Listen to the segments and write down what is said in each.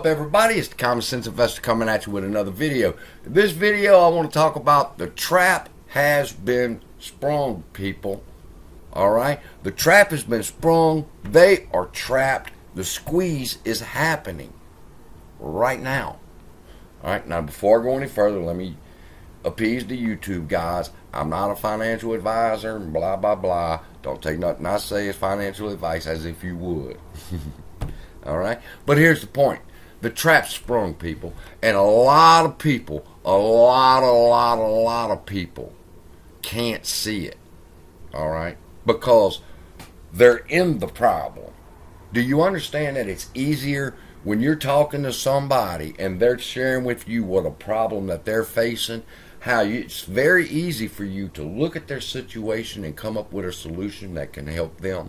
up, everybody? It's the Common Sense Investor coming at you with another video. In this video, I want to talk about the trap has been sprung, people. Alright? The trap has been sprung. They are trapped. The squeeze is happening right now. Alright, now before I go any further, let me appease the YouTube guys. I'm not a financial advisor, blah, blah, blah. Don't take nothing I say as financial advice as if you would. Alright? But here's the point. The trap's sprung, people. And a lot of people, a lot of people can't see it. Alright? Because they're in the problem. Do you understand that it's easier when you're talking to somebody and they're sharing with you what a problem that they're facing? It's very easy for you to look at their situation and come up with a solution that can help them.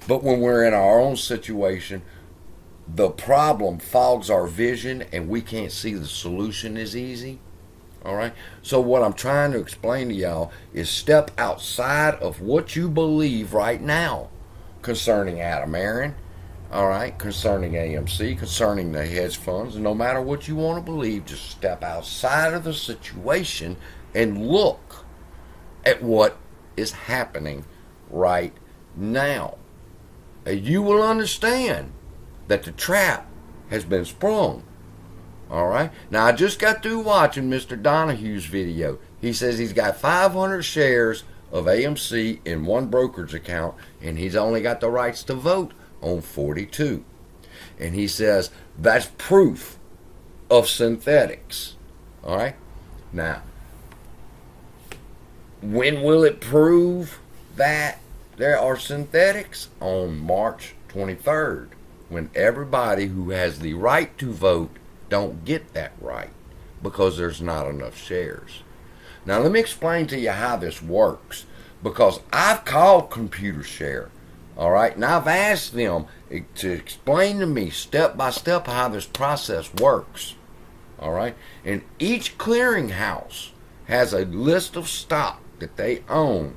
But when we're in our own situation, the problem fogs our vision and we can't see the solution as easy. Alright? So what I'm trying to explain to y'all is step outside of what you believe right now concerning Adam Aaron, alright, concerning AMC, concerning the hedge funds. No matter what you want to believe, just step outside of the situation and look at what is happening right now. You will understand that the trap has been sprung. Alright? Now, I just got through watching Mr. Donahue's video. He says he's got 500 shares of AMC in one brokerage account, and he's only got the rights to vote on 42. And he says that's proof of synthetics. Alright? Now, when will it prove that there are synthetics? On March 23rd, when everybody who has the right to vote don't get that right because there's not enough shares. Now let me explain to you how this works, because I've called ComputerShare, alright, and I've asked them to explain to me step by step how this process works. Alright, and each clearinghouse has a list of stock that they own.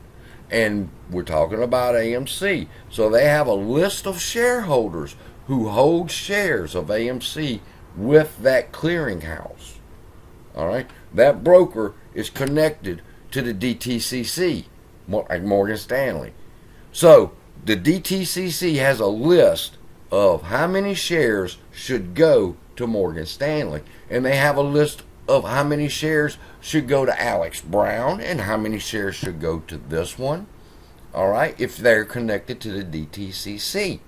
And we're talking about AMC. So they have a list of shareholders who hold shares of AMC with that clearinghouse. Alright? That broker is connected to the DTCC, like Morgan Stanley. So the DTCC has a list of how many shares should go to Morgan Stanley. And they have a list of how many shares should go to Alex Brown and how many shares should go to this one. Alright, if they're connected to the DTCC.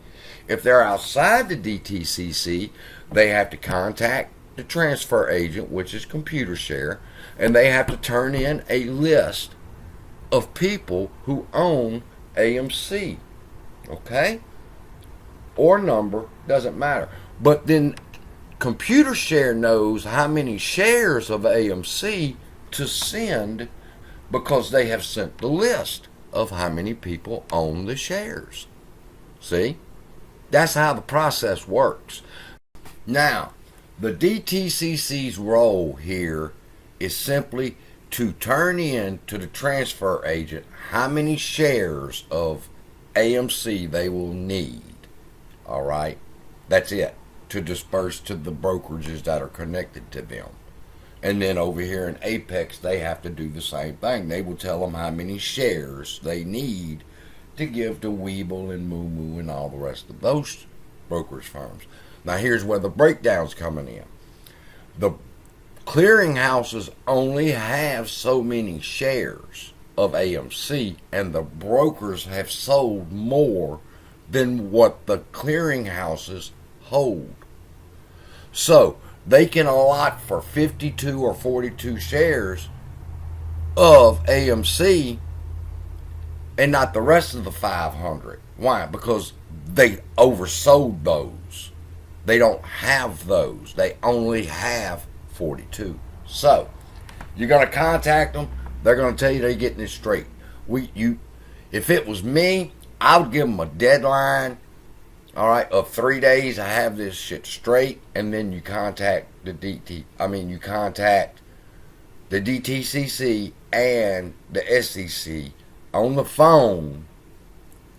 If they're outside the DTCC, they have to contact the transfer agent, which is ComputerShare, and they have to turn in a list of people who own AMC. Okay? Or number, doesn't matter. But then ComputerShare knows how many shares of AMC to send because they have sent the list of how many people own the shares. See? That's how the process works. Now, the DTCC's role here is simply to turn in to the transfer agent how many shares of AMC they will need. Alright? That's it. To disperse to the brokerages that are connected to them. And then over here in Apex, they have to do the same thing. They will tell them how many shares they need to give to Webull and Moo and all the rest of those brokerage firms. Now here's where the breakdown's coming in. The clearinghouses only have so many shares of AMC, and the brokers have sold more than what the clearinghouses hold. So they can allot for 52 or 42 shares of AMC and not the rest of the 500. Why? Because they oversold those. They don't have those. They only have 42. So you're going to contact them. They're going to tell you they're getting it straight. If it was me, I would give them a deadline, alright, of 3 days. I have this shit straight, and then you contact the DTCC and the SEC on the phone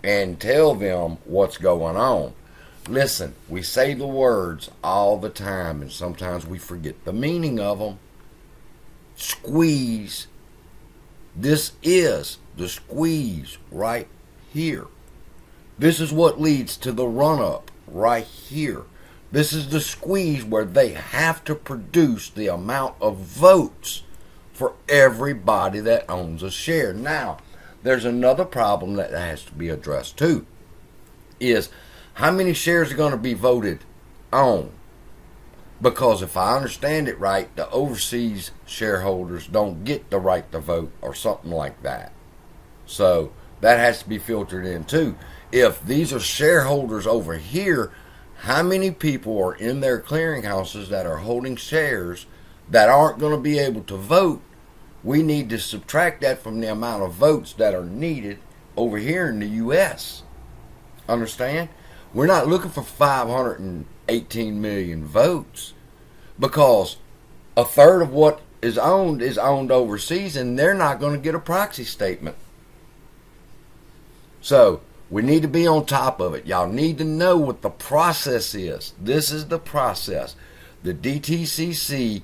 and tell them what's going on. Listen, we say the words all the time, and sometimes we forget the meaning of them. Squeeze. This is the squeeze right here. This is what leads to the run-up right here. This is the squeeze where they have to produce the amount of votes for everybody that owns a share. Now, there's another problem that has to be addressed too, is how many shares are going to be voted on? Because if I understand it right, the overseas shareholders don't get the right to vote or something like that. So that has to be filtered in too. If these are shareholders over here, how many people are in their clearinghouses that are holding shares that aren't going to be able to vote? We need to subtract that from the amount of votes that are needed over here in the U.S. Understand? We're not looking for 518 million votes, because a third of what is owned overseas, and they're not going to get a proxy statement. So we need to be on top of it. Y'all need to know what the process is. This is the process. The DTCC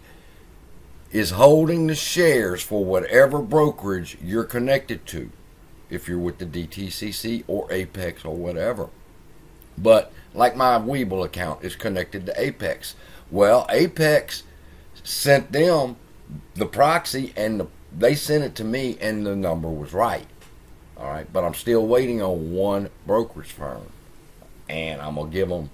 is holding the shares for whatever brokerage you're connected to, if you're with the DTCC or Apex or whatever. But like my Webull account is connected to Apex. Well, Apex sent them the proxy, and they sent it to me, and the number was right. All right, but I'm still waiting on one brokerage firm, and I'm gonna give them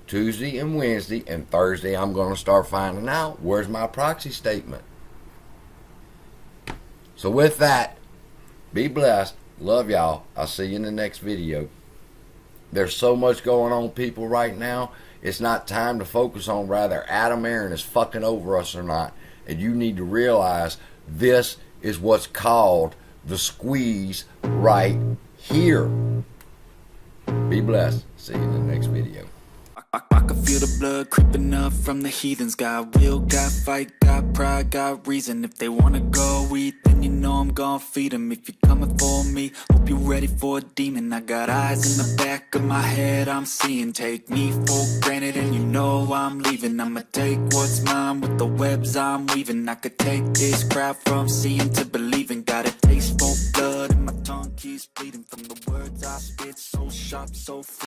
Tuesday and Wednesday, and Thursday I'm gonna start finding out where's my proxy statement. So with that, be blessed. Love y'all. I'll see you in the next video. There's so much going on, people, right now. It's not time to focus on whether Adam Aaron is fucking over us or not. And you need to realize this is what's called the squeeze right here. Be blessed. See you in the next video. I can feel the blood creeping up from the heathens. Got will, got fight, got pride, got reason. If they wanna go eat, then you know I'm gon' feed them. If you're coming for me, hope you're ready for a demon. I got eyes in the back of my head, I'm seeing. Take me for granted and you know I'm leaving. I'ma take what's mine with the webs I'm weaving. I could take this crowd from seeing to believing. Got a taste for blood and my tongue keeps bleeding from the words I spit. So sharp, so free.